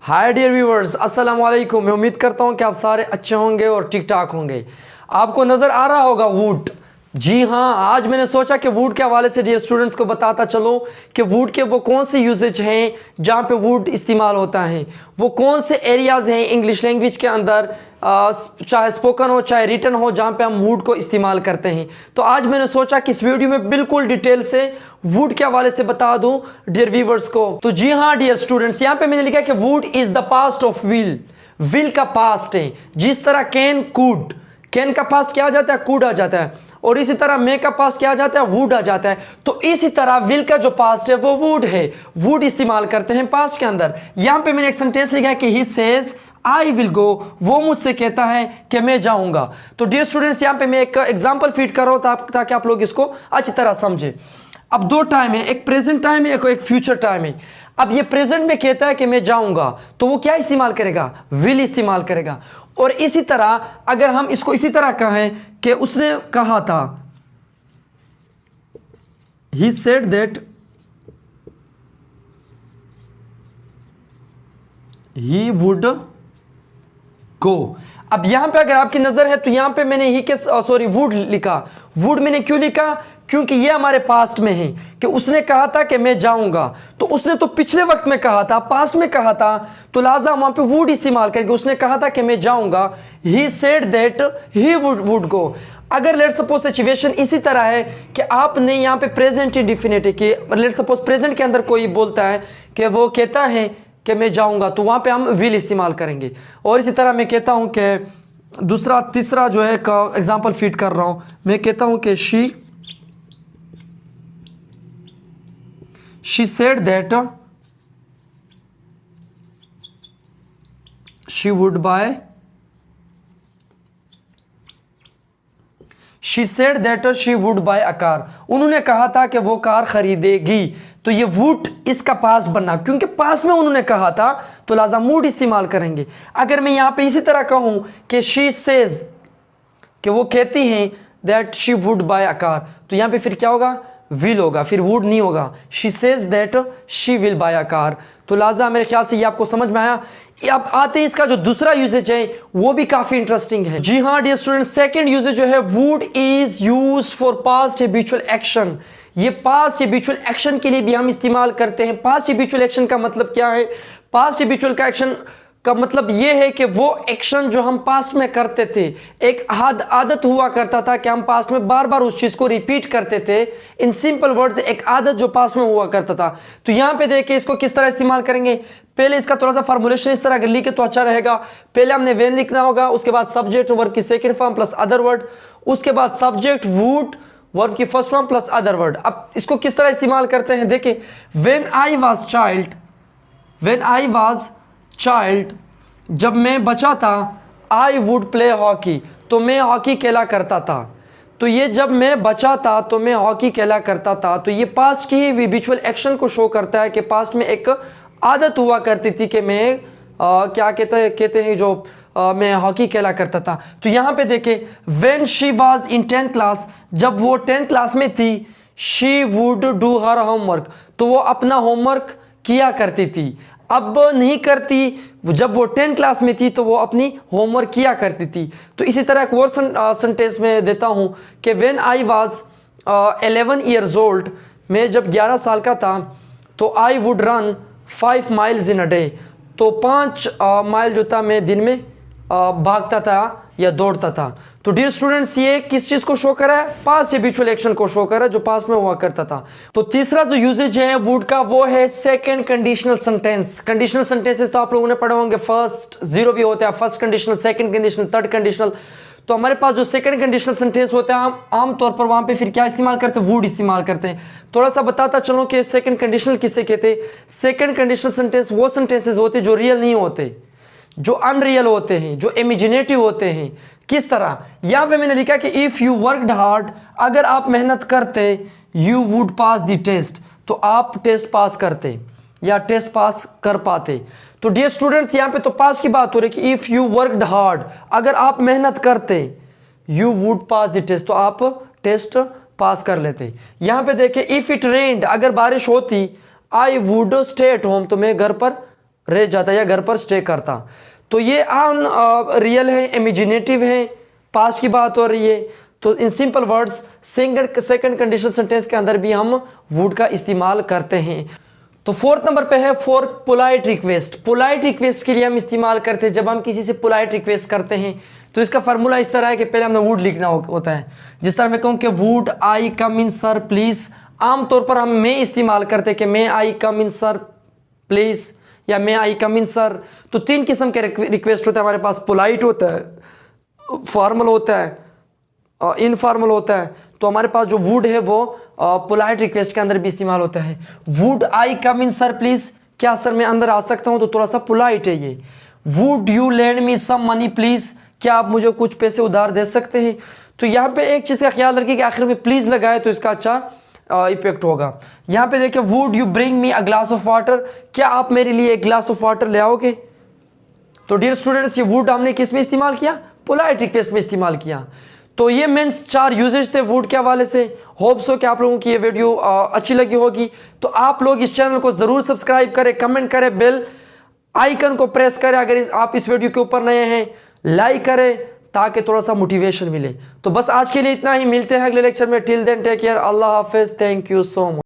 Hi dear viewers, अस्सलाम वालेकुम। मैं उम्मीद करता हूँ कि आप सारे अच्छे होंगे और ठीक ठाक होंगे। आपको नज़र आ रहा होगा वुड। जी हाँ, आज मैंने सोचा कि वुड के हवाले से डियर स्टूडेंट्स को बताता चलो कि वुड के वो कौन से यूजेज हैं जहाँ पे वुड इस्तेमाल होता है, वो कौन से एरियाज़ हैं इंग्लिश लैंग्वेज के अंदर, चाहे स्पोकन हो चाहे रिटन हो, जहाँ पे हम वुड को इस्तेमाल करते हैं। तो आज मैंने सोचा कि इस वीडियो में बिल्कुल डिटेल से वुड के हवाले से बता दूं डियर व्यूवर्स को। तो जी हाँ डियर स्टूडेंट्स, यहाँ पे मैंने लिखा कि would is the past of will. Will का पास्ट है। जिस तरह कैन कुड, कैन का पास्ट क्या आ जाता है? कुड आ जाता है। और इसी तरह मे का पास्ट क्या आ जाता है? वुड आ जाता है। तो इसी तरह विल का जो पास्ट है वो वुड है। वुड इस्तेमाल करते हैं पास्ट के अंदर। यहां पे मैंने एक सेंटेंस लिखा है कि he says I will go, वो मुझसे कहता है कि मैं जाऊंगा। तो डियर स्टूडेंट्स, यहां पे मैं एक एग्जांपल फीड कर रहा हूं ताकि आप लोग इसको अच्छी तरह समझे। अब दो टाइम है, एक प्रेजेंट टाइम है, एक फ्यूचर टाइम है। अब ये प्रेजेंट में कहता है कि मैं जाऊंगा, तो वो क्या इस्तेमाल करेगा? विल इस्तेमाल करेगा। और इसी तरह अगर हम इसको इसी तरह कहें कि उसने कहा था, he said that he would go। अब यहां पे अगर आपकी नजर है तो यहां पे मैंने ही के वुड लिखा। वुड मैंने क्यों लिखा? क्योंकि ये हमारे पास्ट में है कि उसने कहा था कि मैं जाऊंगा। तो उसने तो पिछले वक्त में कहा था, पास्ट में कहा था, तो लिहाजा वहां पे वुड इस्तेमाल करके उसने कहा था कि मैं जाऊंगा। He said that he would go. अगर लेट सपोज सिचुएशन इसी तरह है कि आपने यहाँ पे प्रेजेंट इंडेफिनिट है कि लेट सपोज प्रेजेंट के अंदर कोई बोलता है कि वो कहता है कि मैं जाऊंगा, तो वहां पे हम विल इस्तेमाल करेंगे। और इसी तरह मैं कहता हूं कि दूसरा तीसरा जो है का एग्जांपल फीड कर रहा हूं, मैं कहता हूं कि she said that she would buy, she said that she would buy a car. उन्होंने कहा था कि वो कार खरीदेगी। तो ये वुड इसका पास्ट बनना, क्योंकि पास्ट में उन्होंने कहा था तो लिहाजा वुड इस्तेमाल करेंगे। अगर मैं यहां पे इसी तरह कहूं कि शी सेज, कि वो कहती हैं that she would buy a car, तो यहां पे फिर क्या होगा? विल होगा, फिर वुड नहीं होगा। She says that she will buy a car. तो लिहाजा मेरे ख्याल से ये आपको समझ में आया। अब आते हैं इसका जो दूसरा यूजेज है वो भी काफी इंटरेस्टिंग है। जी हाँ डियर स्टूडेंट्स, सेकंड यूजेज जो है, would is used for past habitual action. ये पास्ट हैबिचुअल एक्शन के लिए भी हम इस्तेमाल करते हैं। पास्ट हैबिचुअल एक्शन का मतलब क्या है? पास्ट हैबिचुअल का एक्शन का मतलब यह है कि वो एक्शन जो हम पास्ट में करते थे, एक आदत हुआ करता था कि हम पास्ट में बार बार उस चीज को रिपीट करते थे। इन सिंपल वर्ड्स, एक आदत जो पास्ट में हुआ करता था। तो यहां पे देखिए इसको किस तरह इस्तेमाल करेंगे। पहले इसका थोड़ा सा फॉर्मुलेशन इस तरह अगर लिखे तो अच्छा रहेगा। पहले हमने वेन लिखना होगा, उसके बाद सब्जेक्ट वर्ब की second form plus other word, उसके बाद सब्जेक्ट वुड वर्ब की first form plus other word. अब इसको किस तरह इस्तेमाल करते हैं देखिए। व्हेन आई वाज चाइल्ड, जब मैं बचा था, आई वुड प्ले हॉकी, तो मैं हॉकी खेला करता था। तो ये जब मैं बचा था तो मैं हॉकी खेला करता था, तो ये पास्ट की हैबिचुअल एक्शन को शो करता है कि पास्ट में एक आदत हुआ करती थी कि मैं क्या कहते हैं जो मैं हॉकी खेला करता था। तो यहाँ पे देखें, when she was in 10th class, जब वो 10th क्लास में थी, she would do her homework, तो वो अपना होमवर्क किया करती थी। अब नहीं करती, जब वो 10th क्लास में थी तो वो अपनी होमवर्क किया करती थी। तो इसी तरह एक और सेंटेंस में देता हूँ कि when I was 11 years old, मैं जब 11 साल का था, तो I would run 5 miles in a day, तो 5 माइल जो था मैं दिन में भागता था या दौड़ता था। तो डियर स्टूडेंट्स, ये किस चीज को शो कर रहा है? पास्ट हैबिचुअल एक्शन को शो कर रहा है जो पास्ट में हुआ करता था। तो तीसरा जो यूजेज है वुड का वो है second conditional sentence. Conditional sentences तो आप लोगों ने पढ़े होंगे, फर्स्ट 0 भी होता है, first conditional, second conditional, third conditional. तो हमारे पास जो सेकंड कंडीशनल सेंटेंस होता है, हम आमतौर पर वहां पे फिर क्या इस्तेमाल करते हैं? वुड इस्तेमाल करते हैं। थोड़ा सा बताता चलो कि सेकंड कंडीशनल किसे कहते हैं। सेकंड कंडीशनल सेंटेंस वो सेंटेंसेस होते हैं जो रियल नहीं होते, जो अनरियल होते हैं, जो इमेजिनेटिव होते हैं। किस तरह? यहां पे मैंने लिखा कि इफ यू वर्कड हार्ड, अगर आप मेहनत करते, you would pass the test, तो आप टेस्ट पास करते या टेस्ट पास कर पाते। तो डियर स्टूडेंट्स, यहां पे तो पास की बात हो रही है कि इफ यू वर्कड हार्ड, अगर आप मेहनत करते, you would pass the test, तो आप टेस्ट पास कर लेते। यहां पे देखिए, इफ इट रेन्ड, अगर बारिश होती, I would stay at home, तो मैं घर पर रह जाता या घर पर स्टे करता। तो ये रियल है, इमेजिनेटिव है, पास्ट की बात हो रही है। तो in simple words second conditional sentence के अंदर भी हम वुड का इस्तेमाल करते हैं। तो फोर्थ नंबर पे है for polite request. Polite request के लिए हम इस्तेमाल करते हैं, जब हम किसी से पोलाइट रिक्वेस्ट करते हैं तो इसका फार्मूला इस तरह है कि पहले हमें वुड लिखना होता है। जिस तरह मैं कहूँ कि would I come in sir please, आमतौर पर हम मैं इस्तेमाल करते हैं कि मैं आई कम इन सर प्लीज या मैं आई कम इन सर। तो 3 किस्म के रिक्वेस्ट होते हैं हमारे पास, पोलाइट होता है, फॉर्मल होता है, इनफॉर्मल होता है। तो हमारे पास जो वुड है वो पोलाइट रिक्वेस्ट के अंदर भी इस्तेमाल होता है। Would I come in sir please, क्या सर मैं अंदर आ सकता हूं, तो थोड़ा सा पोलाइट है ये। Would you lend me some money please, क्या आप मुझे कुछ पैसे उधार दे सकते हैं। तो यहाँ पे एक चीज का ख्याल रखिए कि आखिर में प्लीज लगाए तो इसका अच्छा इफेक्ट होगा। यहाँ पे देखिए would you bring me a glass of water, क्या आप मेरे लिए एक ग्लास ऑफ वाटर ले आओगे। तो डियर स्टूडेंट्स, ये वुड हमने किस में इस्तेमाल किया, पोलाइट रिक्वेस्ट में इस्तेमाल किया। तो ये मेंस 4 यूजेज थे वुड के हवाले से। होप सो कि आप लोगों की ये वीडियो अच्छी लगी होगी। तो आप लोग इस चैनल को जरूर सब्सक्राइब करें, कमेंट करें, बेल आइकन को प्रेस करें। अगर आप इस वीडियो के ऊपर नए हैं लाइक करें ताकि थोड़ा सा मोटिवेशन मिले। तो बस आज के लिए इतना ही, मिलते हैं अगले लेक्चर में। टिल देन टेक केयर, अल्लाह हाफिज, थैंक यू सो मच।